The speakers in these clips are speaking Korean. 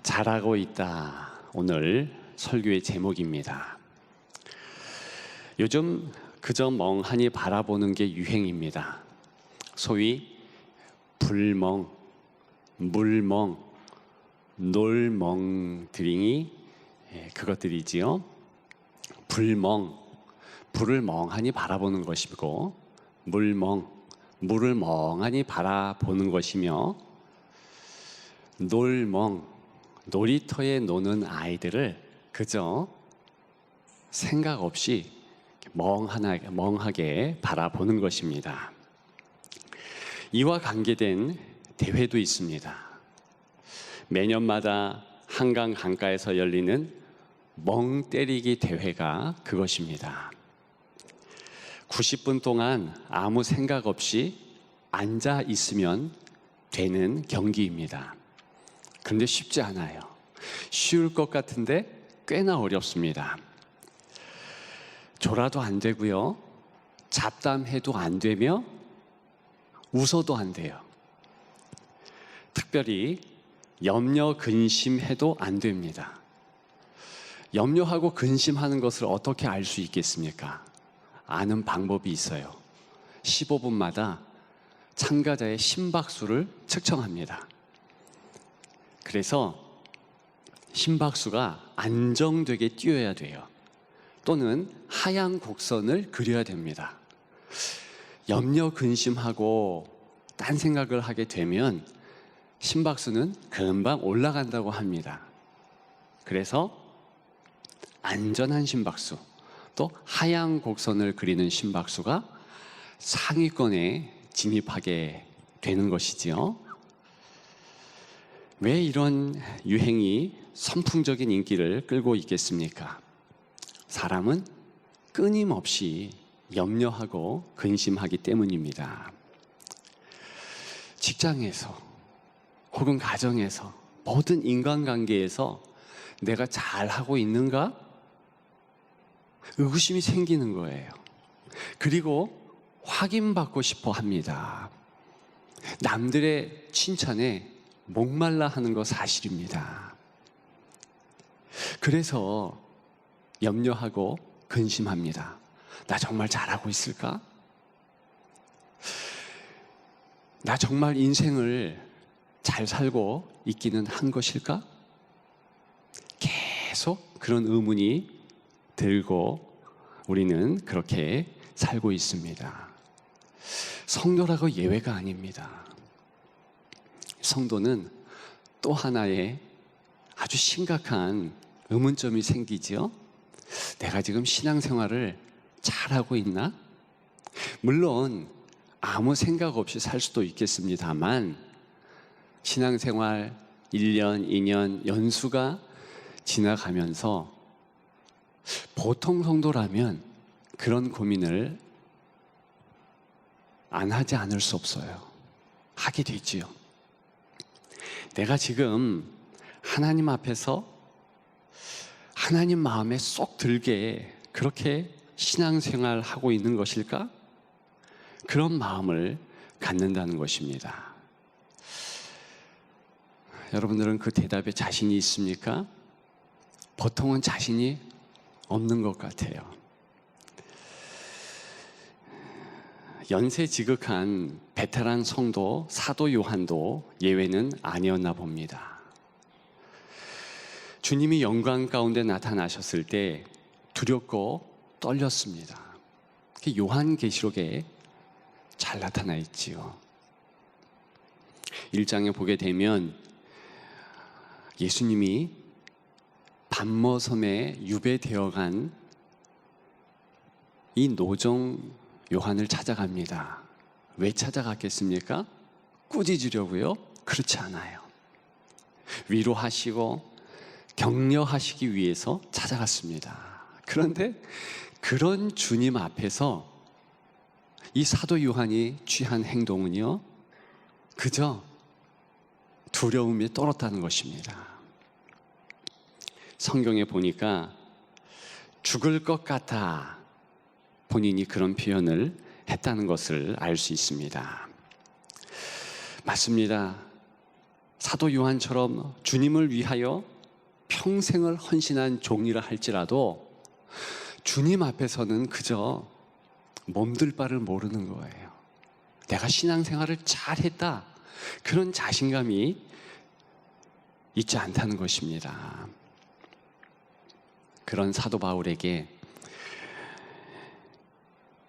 잘하고 있다. 오늘 설교의 제목입니다. 요즘 그저 멍하니 바라보는 게 유행입니다. 소위 불멍, 물멍, 놀멍들이 그것들이지요. 불멍, 불을 멍하니 바라보는 것이고, 물멍, 물을 멍하니 바라보는 것이며, 놀멍, 놀이터에 노는 아이들을 그저 생각 없이 멍하게 바라보는 것입니다. 이와 관계된 대회도 있습니다. 매년마다 한강 강가에서 열리는 멍 때리기 대회가 그것입니다. 90분 동안 아무 생각 없이 앉아 있으면 되는 경기입니다. 그런데 쉽지 않아요. 쉬울 것 같은데 꽤나 어렵습니다. 졸아도 안 되고요. 잡담해도 안 되며 웃어도 안 돼요. 특별히 염려 근심해도 안 됩니다. 염려하고 근심하는 것을 어떻게 알 수 있겠습니까? 아는 방법이 있어요. 15분마다 참가자의 심박수를 측정합니다. 그래서 심박수가 안정되게 뛰어야 돼요. 또는 하향 곡선을 그려야 됩니다. 염려 근심하고 딴 생각을 하게 되면 심박수는 금방 올라간다고 합니다. 그래서 안전한 심박수, 또 하향 곡선을 그리는 심박수가 상위권에 진입하게 되는 것이지요. 왜 이런 유행이 선풍적인 인기를 끌고 있겠습니까? 사람은 끊임없이 염려하고 근심하기 때문입니다. 직장에서 혹은 가정에서 모든 인간관계에서 내가 잘하고 있는가? 의구심이 생기는 거예요. 그리고 확인받고 싶어 합니다. 남들의 칭찬에 목말라 하는 거 사실입니다. 그래서 염려하고 근심합니다. 나 정말 잘하고 있을까? 나 정말 인생을 잘 살고 있기는 한 것일까? 계속 그런 의문이 들고 우리는 그렇게 살고 있습니다. 성도라고 예외가 아닙니다. 성도는 또 하나의 아주 심각한 의문점이 생기지요. 내가 지금 신앙생활을 잘하고 있나? 물론 아무 생각 없이 살 수도 있겠습니다만 신앙생활 1년, 2년 연수가 지나가면서 보통 성도라면 그런 고민을 안 하지 않을 수 없어요. 하게 되지요. 내가 지금 하나님 앞에서 하나님 마음에 쏙 들게 그렇게 신앙생활 하고 있는 것일까? 그런 마음을 갖는다는 것입니다. 여러분들은 그 대답에 자신이 있습니까? 보통은 자신이 없는 것 같아요. 연세 지극한 베테랑 성도 사도 요한도 예외는 아니었나 봅니다. 주님이 영광 가운데 나타나셨을 때 두렵고 떨렸습니다. 요한계시록에 잘 나타나 있지요. 1장에 보게 되면 예수님이 밤머섬에 유배되어 간 이 노정 요한을 찾아갑니다. 왜 찾아갔겠습니까? 꾸짖으려고요? 그렇지 않아요. 위로하시고 격려하시기 위해서 찾아갔습니다. 그런데 그런 주님 앞에서 이 사도 요한이 취한 행동은요, 그저 두려움에 떨었다는 것입니다. 성경에 보니까 죽을 것 같아 본인이 그런 표현을 했다는 것을 알 수 있습니다. 맞습니다. 사도 요한처럼 주님을 위하여 평생을 헌신한 종이라 할지라도 주님 앞에서는 그저 몸둘 바를 모르는 거예요. 내가 신앙생활을 잘했다, 그런 자신감이 있지 않다는 것입니다. 그런 사도 바울에게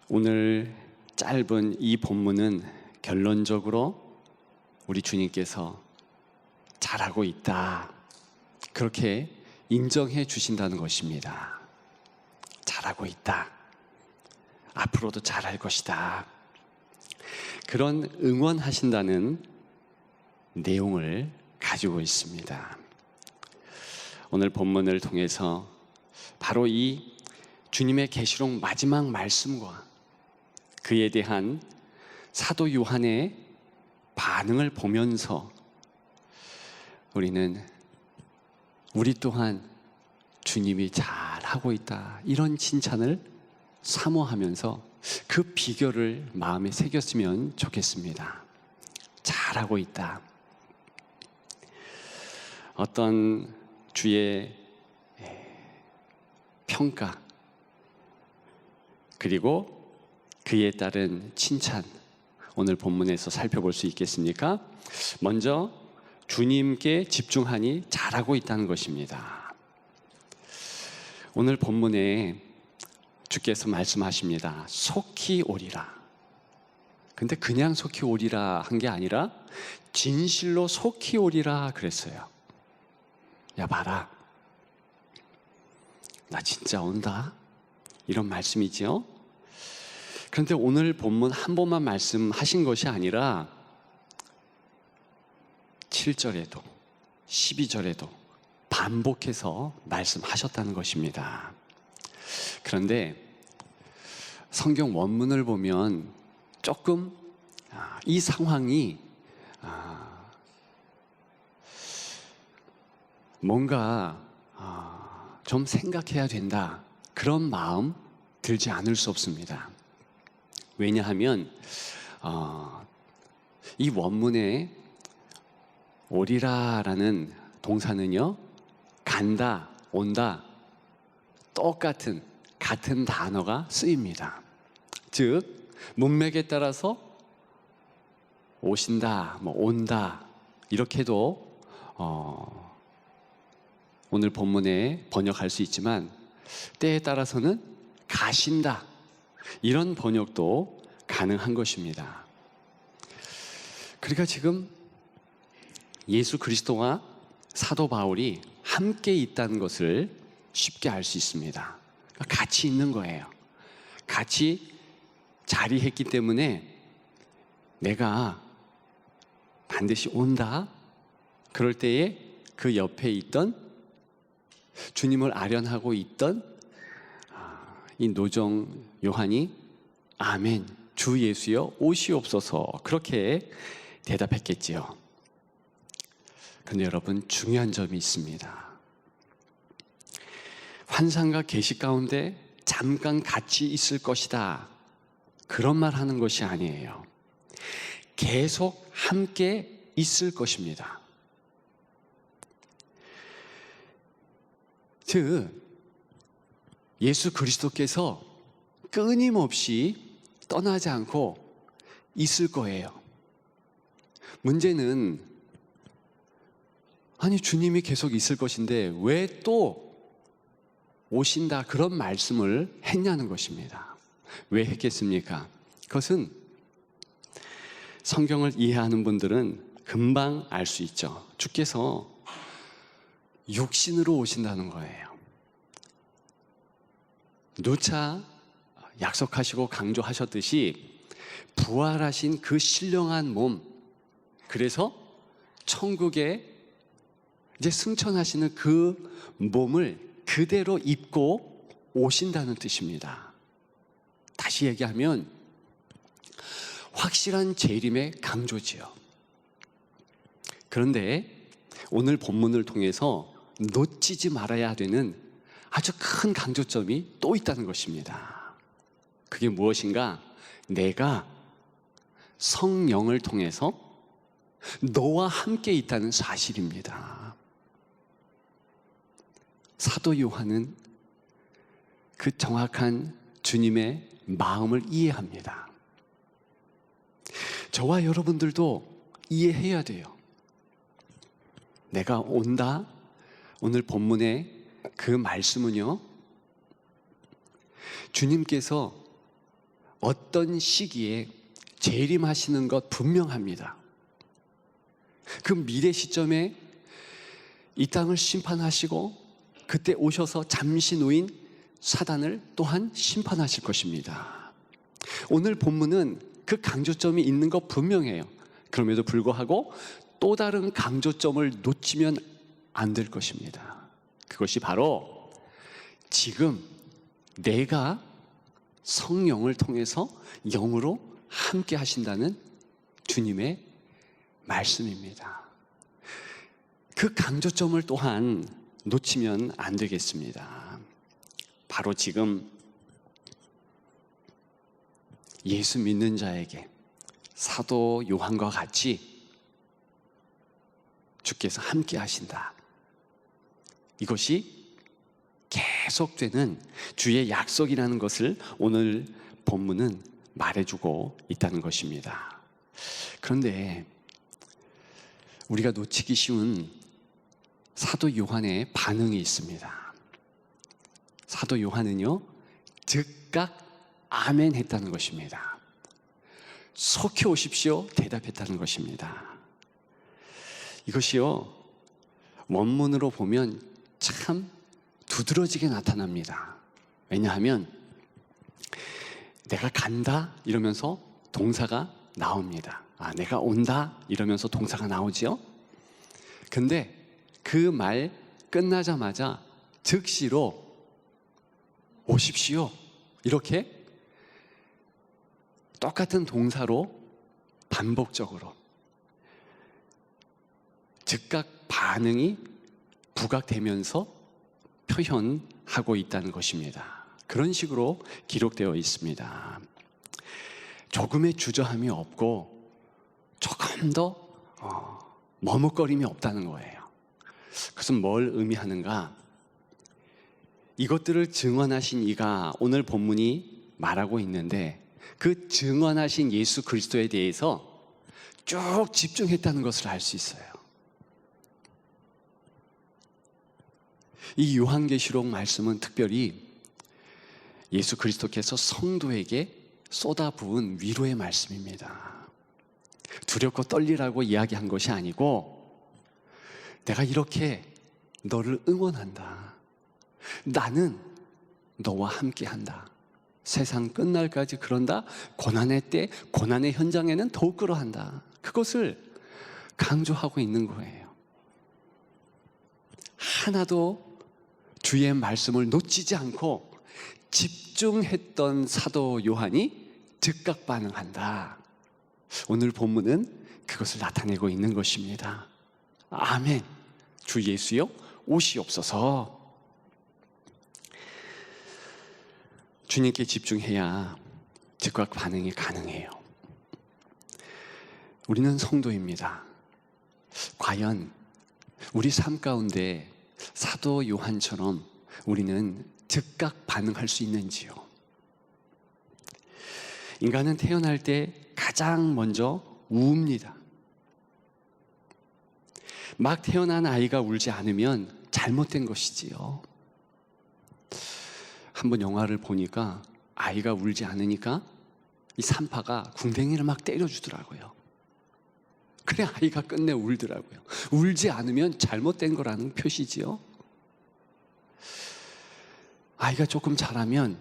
오늘 짧은 이 본문은 결론적으로 우리 주님께서 잘하고 있다, 그렇게 인정해 주신다는 것입니다. 잘하고 있다, 앞으로도 잘할 것이다, 그런 응원하신다는 내용을 가지고 있습니다. 오늘 본문을 통해서 바로 이 주님의 계시록 마지막 말씀과 그에 대한 사도 요한의 반응을 보면서 우리 또한 주님이 잘하고 있다, 이런 칭찬을 사모하면서 그 비결을 마음에 새겼으면 좋겠습니다. 잘하고 있다. 어떤 주의 평가, 그리고 그에 따른 칭찬, 오늘 본문에서 살펴볼 수 있겠습니까? 먼저 주님께 집중하니 잘하고 있다는 것입니다. 오늘 본문에 주께서 말씀하십니다. 속히 오리라. 근데 그냥 속히 오리라 한 게 아니라 진실로 속히 오리라 그랬어요. 야, 봐라, 나 진짜 온다, 이런 말씀이지요. 그런데 오늘 본문 한 번만 말씀하신 것이 아니라 7절에도 12절에도 반복해서 말씀하셨다는 것입니다. 그런데 성경 원문을 보면 조금 이 상황이 뭔가 좀 생각해야 된다, 그런 마음 들지 않을 수 없습니다. 왜냐하면 이 원문에 오리라라는 동사는요, 간다, 온다, 같은 단어가 쓰입니다. 즉 문맥에 따라서 오신다, 온다, 이렇게도 오늘 본문에 번역할 수 있지만 때에 따라서는 가신다, 이런 번역도 가능한 것입니다. 그러니까 지금 예수 그리스도와 사도 바울이 함께 있다는 것을 쉽게 알 수 있습니다. 같이 있는 거예요. 같이 자리했기 때문에 내가 반드시 온다, 그럴 때에 그 옆에 있던 주님을 아련하고 있던 이 노정 요한이 아멘, 주 예수여 오시옵소서, 그렇게 대답했겠지요. 그런데 여러분, 중요한 점이 있습니다. 환상과 계시 가운데 잠깐 같이 있을 것이다, 그런 말 하는 것이 아니에요. 계속 함께 있을 것입니다. 즉 예수 그리스도께서 끊임없이 떠나지 않고 있을 거예요. 문제는 아니, 주님이 계속 있을 것인데 왜 또 오신다, 그런 말씀을 했냐는 것입니다. 왜 했겠습니까? 그것은 성경을 이해하는 분들은 금방 알 수 있죠. 주께서 육신으로 오신다는 거예요. 누차 약속하시고 강조하셨듯이 부활하신 그 신령한 몸, 그래서 천국에 이제 승천하시는 그 몸을 그대로 입고 오신다는 뜻입니다. 다시 얘기하면 확실한 재림의 강조지요. 그런데 오늘 본문을 통해서 놓치지 말아야 되는 아주 큰 강조점이 또 있다는 것입니다. 그게 무엇인가? 내가 성령을 통해서 너와 함께 있다는 사실입니다. 사도 요한은 그 정확한 주님의 마음을 이해합니다. 저와 여러분들도 이해해야 돼요. 내가 온다. 오늘 본문의 그 말씀은요, 주님께서 어떤 시기에 재림하시는 것 분명합니다. 그 미래 시점에 이 땅을 심판하시고 그때 오셔서 잠시 놓인 사단을 또한 심판하실 것입니다. 오늘 본문은 그 강조점이 있는 것 분명해요. 그럼에도 불구하고 또 다른 강조점을 놓치면 안 될 것입니다. 그것이 바로 지금 내가 성령을 통해서 영으로 함께 하신다는 주님의 말씀입니다. 그 강조점을 또한 놓치면 안 되겠습니다. 바로 지금 예수 믿는 자에게 사도 요한과 같이 주께서 함께 하신다. 이것이 계속되는 주의 약속이라는 것을 오늘 본문은 말해주고 있다는 것입니다. 그런데 우리가 놓치기 쉬운 사도 요한의 반응이 있습니다. 사도 요한은요, 즉각 아멘 했다는 것입니다. 속히 오십시오 대답했다는 것입니다. 이것이요, 원문으로 보면 참 두드러지게 나타납니다. 왜냐하면 내가 간다 이러면서 동사가 나옵니다. 내가 온다 이러면서 동사가 나오지요. 근데 그 말 끝나자마자 즉시로 오십시오 이렇게 똑같은 동사로 반복적으로 즉각 반응이 부각되면서 표현하고 있다는 것입니다. 그런 식으로 기록되어 있습니다. 조금의 주저함이 없고 조금 더 머뭇거림이 없다는 거예요. 그것은 뭘 의미하는가? 이것들을 증언하신 이가 오늘 본문이 말하고 있는데 그 증언하신 예수 그리스도에 대해서 쭉 집중했다는 것을 알 수 있어요. 이 요한계시록 말씀은 특별히 예수 그리스도께서 성도에게 쏟아부은 위로의 말씀입니다. 두렵고 떨리라고 이야기한 것이 아니고 내가 이렇게 너를 응원한다. 나는 너와 함께한다. 세상 끝날까지 그런다. 고난의 때, 고난의 현장에는 더욱 그러한다. 그것을 강조하고 있는 거예요. 하나도 주의 말씀을 놓치지 않고 집중했던 사도 요한이 즉각 반응한다. 오늘 본문은 그것을 나타내고 있는 것입니다. 아멘. 주 예수여 오시옵소서. 주님께 집중해야 즉각 반응이 가능해요. 우리는 성도입니다. 과연 우리 삶 가운데 사도 요한처럼 우리는 즉각 반응할 수 있는지요? 인간은 태어날 때 가장 먼저 웁니다. 막 태어난 아이가 울지 않으면 잘못된 것이지요. 한번 영화를 보니까 아이가 울지 않으니까 이 산파가 궁뎅이를 막 때려주더라고요. 그래 아이가 끝내 울더라고요. 울지 않으면 잘못된 거라는 표시지요. 아이가 조금 자라면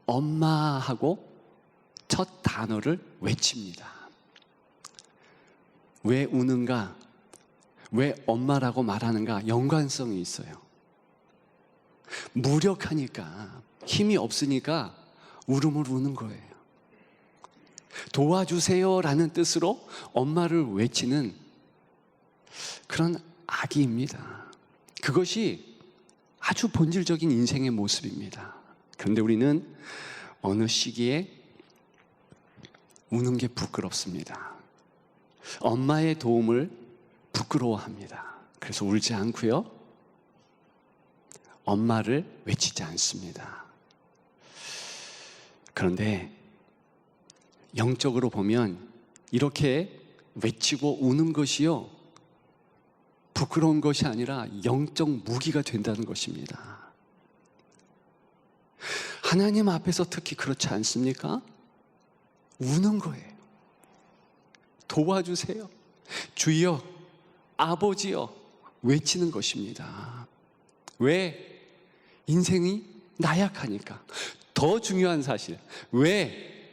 엄마하고 첫 단어를 외칩니다. 왜 우는가? 왜 엄마라고 말하는가? 연관성이 있어요. 무력하니까, 힘이 없으니까 울음을 우는 거예요. 도와주세요라는 뜻으로 엄마를 외치는 그런 아기입니다. 그것이 아주 본질적인 인생의 모습입니다. 그런데 우리는 어느 시기에 우는 게 부끄럽습니다. 엄마의 도움을 부끄러워합니다. 그래서 울지 않고요, 엄마를 외치지 않습니다. 그런데 영적으로 보면 이렇게 외치고 우는 것이요, 부끄러운 것이 아니라 영적 무기가 된다는 것입니다. 하나님 앞에서 특히 그렇지 않습니까? 우는 거예요. 도와주세요. 주여, 아버지여, 외치는 것입니다. 왜? 인생이 나약하니까. 더 중요한 사실, 왜?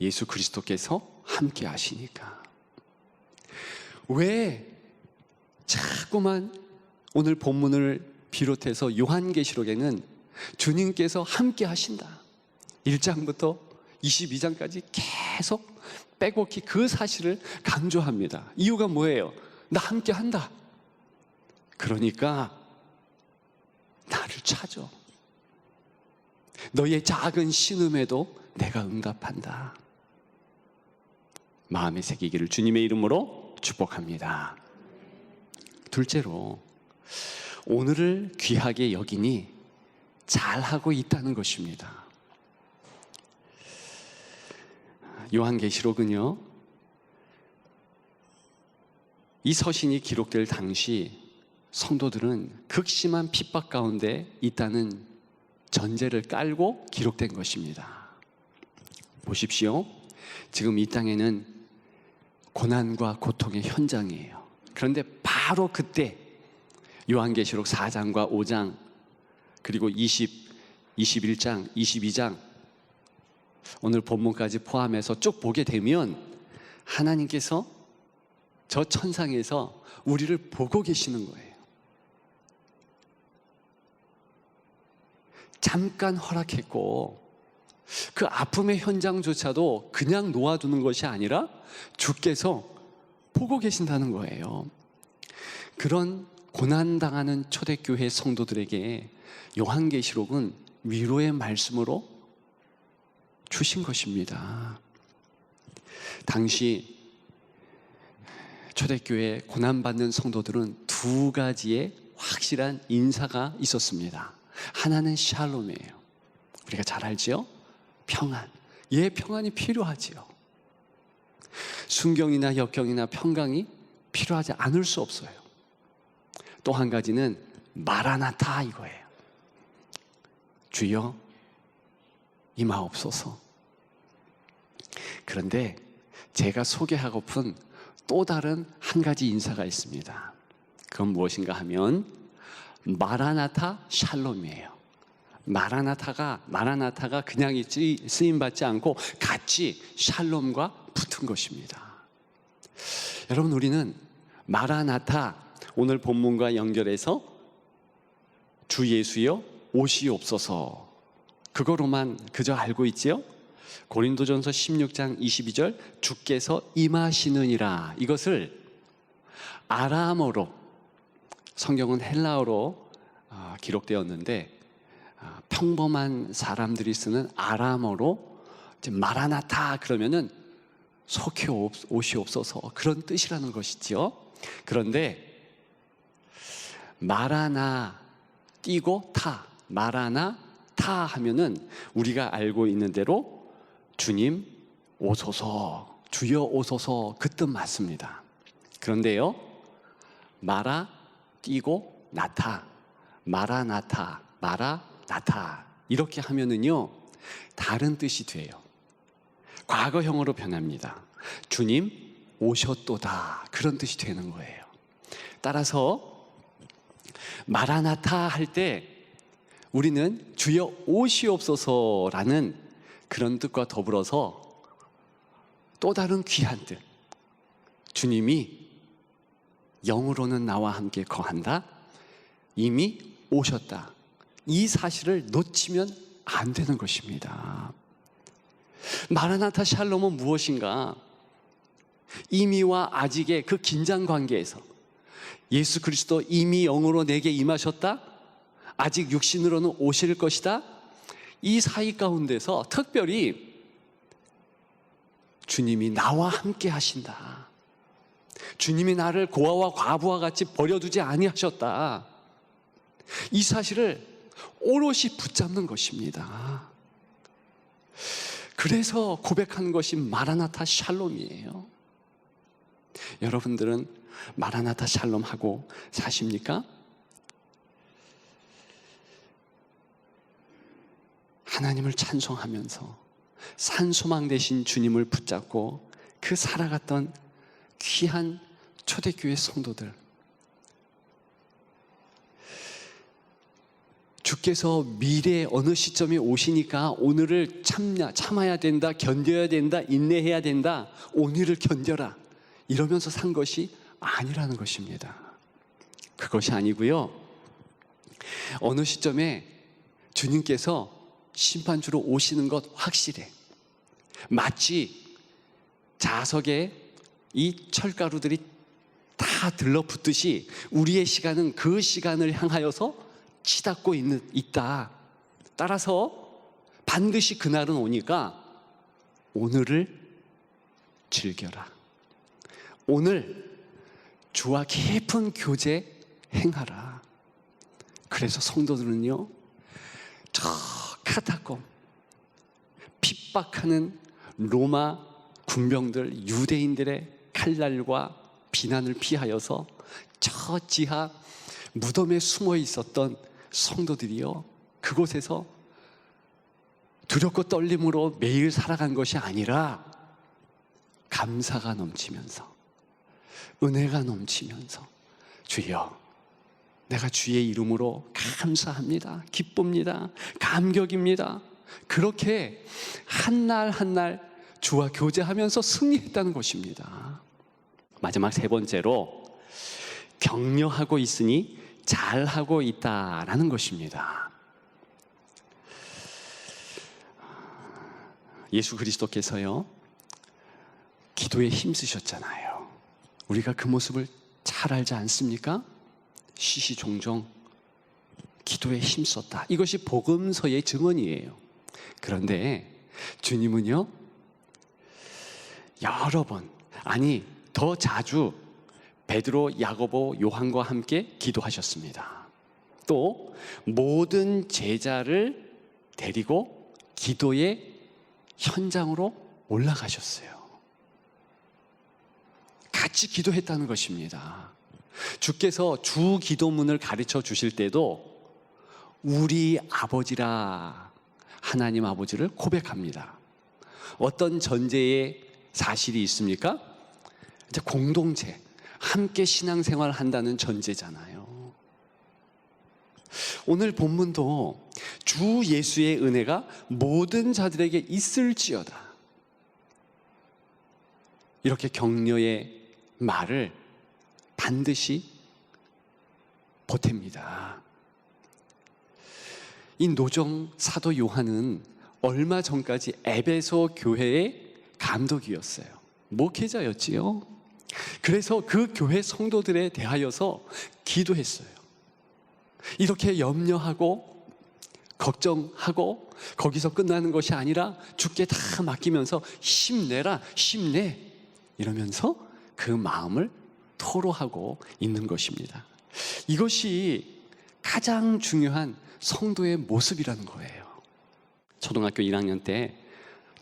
예수 그리스도께서 함께 하시니까. 왜 자꾸만 오늘 본문을 비롯해서 요한계시록에는 주님께서 함께 하신다, 1장부터 22장까지 계속 빼곡히 그 사실을 강조합니다. 이유가 뭐예요? 나 함께 한다. 그러니까 나를 찾아. 너의 작은 신음에도 내가 응답한다. 마음에 새기기를 주님의 이름으로 축복합니다. 둘째로, 오늘을 귀하게 여기니 잘하고 있다는 것입니다. 요한계시록은요, 이 서신이 기록될 당시 성도들은 극심한 핍박 가운데 있다는 전제를 깔고 기록된 것입니다. 보십시오. 지금 이 땅에는 고난과 고통의 현장이에요. 그런데 바로 그때 요한계시록 4장과 5장 그리고 21장, 22장 오늘 본문까지 포함해서 쭉 보게 되면 하나님께서 저 천상에서 우리를 보고 계시는 거예요. 잠깐 허락했고 그 아픔의 현장조차도 그냥 놓아두는 것이 아니라 주께서 보고 계신다는 거예요. 그런 고난당하는 초대교회 성도들에게 요한계시록은 위로의 말씀으로 주신 것입니다. 당시 초대교회 고난받는 성도들은 두 가지의 확실한 인사가 있었습니다. 하나는 샬롬이에요. 우리가 잘 알지요? 평안. 평안이 필요하지요. 순경이나 역경이나 평강이 필요하지 않을 수 없어요. 또 한 가지는 마라나타 이거예요. 주여 임하옵소서. 그런데 제가 소개하고픈 또 다른 한 가지 인사가 있습니다. 그건 무엇인가 하면 마라나타 샬롬이에요. 마라나타가 그냥 쓰임받지 않고 같이 샬롬과 붙은 것입니다. 여러분, 우리는 마라나타, 오늘 본문과 연결해서 주 예수여 오시옵소서, 그거로만 그저 알고 있지요? 고린도전서 16장 22절 주께서 임하시느니라, 이것을 아람어로, 성경은 헬라어로 기록되었는데 평범한 사람들이 쓰는 아람어로 마라나타 그러면은 속히 오시옵소서, 그런 뜻이라는 것이지요. 그런데 마라나 띄고 타, 마라나 타 하면은 우리가 알고 있는 대로 주님 오소서, 주여 오소서, 그 뜻 맞습니다. 그런데요, 마라 띄고 나타, 마라나타, 마라나타 이렇게 하면은요 다른 뜻이 돼요. 과거형으로 변합니다. 주님 오셨도다, 그런 뜻이 되는 거예요. 따라서 마라나타 할 때 우리는 주여 오시옵소서라는 그런 뜻과 더불어서 또 다른 귀한 뜻, 주님이 영으로는 나와 함께 거한다, 이미 오셨다, 이 사실을 놓치면 안 되는 것입니다. 마라나타 샬롬은 무엇인가? 이미와 아직의 그 긴장 관계에서 예수 그리스도 이미 영으로 내게 임하셨다, 아직 육신으로는 오실 것이다, 이 사이 가운데서 특별히 주님이 나와 함께 하신다, 주님이 나를 고아와 과부와 같이 버려두지 아니하셨다. 이 사실을 오롯이 붙잡는 것입니다. 그래서 고백하는 것이 마라나타 샬롬이에요. 여러분들은 마라나타 샬롬 하고 사십니까? 하나님을 찬송하면서 산소망 되신 주님을 붙잡고 그 살아갔던 귀한 초대교회 성도들, 주께서 미래의 어느 시점에 오시니까 오늘을 참아야 된다, 견뎌야 된다, 인내해야 된다, 오늘을 견뎌라 이러면서 산 것이 아니라는 것입니다. 그것이 아니고요, 어느 시점에 주님께서 심판주로 오시는 것 확실해. 마치 자석에 이 철가루들이 다 들러붙듯이 우리의 시간은 그 시간을 향하여서 치닫고 있다. 따라서 반드시 그날은 오니까 오늘을 즐겨라. 오늘 주와 깊은 교제 행하라. 그래서 성도들은요, 저 카타콤, 핍박하는 로마 군병들, 유대인들의 칼날과 비난을 피하여서 저 지하 무덤에 숨어 있었던 성도들이요, 그곳에서 두렵고 떨림으로 매일 살아간 것이 아니라 감사가 넘치면서, 은혜가 넘치면서, 주여 내가 주의 이름으로 감사합니다, 기쁩니다, 감격입니다, 그렇게 한날 한날 주와 교제하면서 승리했다는 것입니다. 마지막 세 번째로, 격려하고 있으니 잘하고 있다라는 것입니다. 예수 그리스도께서요, 기도에 힘쓰셨잖아요. 우리가 그 모습을 잘 알지 않습니까? 시시종종 기도에 힘썼다. 이것이 복음서의 증언이에요. 그런데 주님은요, 여러 번, 아니 더 자주 베드로, 야고보, 요한과 함께 기도하셨습니다. 또 모든 제자를 데리고 기도의 현장으로 올라가셨어요. 같이 기도했다는 것입니다. 주께서 주 기도문을 가르쳐 주실 때도 우리 아버지라 하나님 아버지를 고백합니다. 어떤 전제의 사실이 있습니까? 이제 공동체, 함께 신앙생활 한다는 전제잖아요. 오늘 본문도 주 예수의 은혜가 모든 자들에게 있을지어다, 이렇게 격려의 말을 반드시 보탭니다. 이 노정 사도 요한은 얼마 전까지 에베소 교회의 감독이었어요. 목회자였지요. 그래서 그 교회 성도들에 대하여서 기도했어요. 이렇게 염려하고 걱정하고 거기서 끝나는 것이 아니라 주께 다 맡기면서 힘내라, 힘내, 이러면서 그 마음을 토로하고 있는 것입니다. 이것이 가장 중요한 성도의 모습이라는 거예요. 초등학교 1학년 때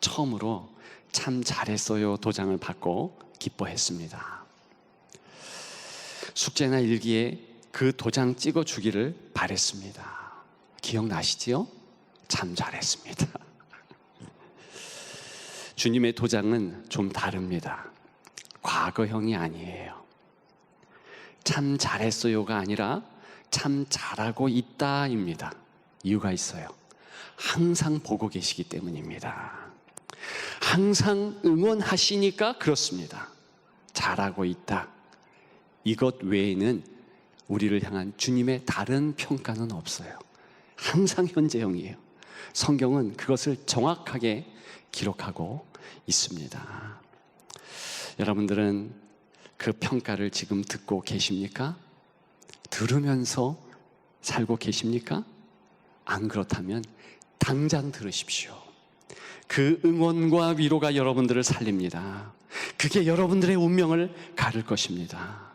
처음으로 참 잘했어요 도장을 받고 기뻐했습니다. 숙제나 일기에 그 도장 찍어주기를 바랬습니다. 기억나시지요? 참 잘했습니다. 주님의 도장은 좀 다릅니다. 과거형이 아니에요. 참 잘했어요가 아니라 참 잘하고 있다입니다. 이유가 있어요. 항상 보고 계시기 때문입니다. 항상 응원하시니까 그렇습니다. 잘하고 있다. 이것 외에는 우리를 향한 주님의 다른 평가는 없어요. 항상 현재형이에요. 성경은 그것을 정확하게 기록하고 있습니다. 여러분들은 그 평가를 지금 듣고 계십니까? 들으면서 살고 계십니까? 안 그렇다면 당장 들으십시오. 그 응원과 위로가 여러분들을 살립니다. 그게 여러분들의 운명을 가를 것입니다.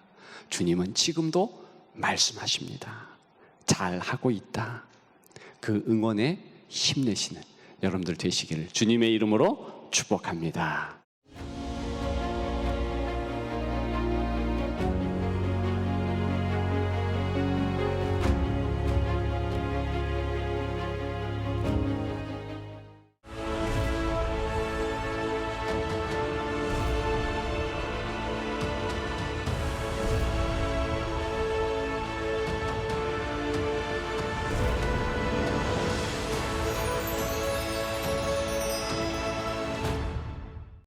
주님은 지금도 말씀하십니다. 잘하고 있다. 그 응원에 힘내시는 여러분들 되시기를 주님의 이름으로 축복합니다.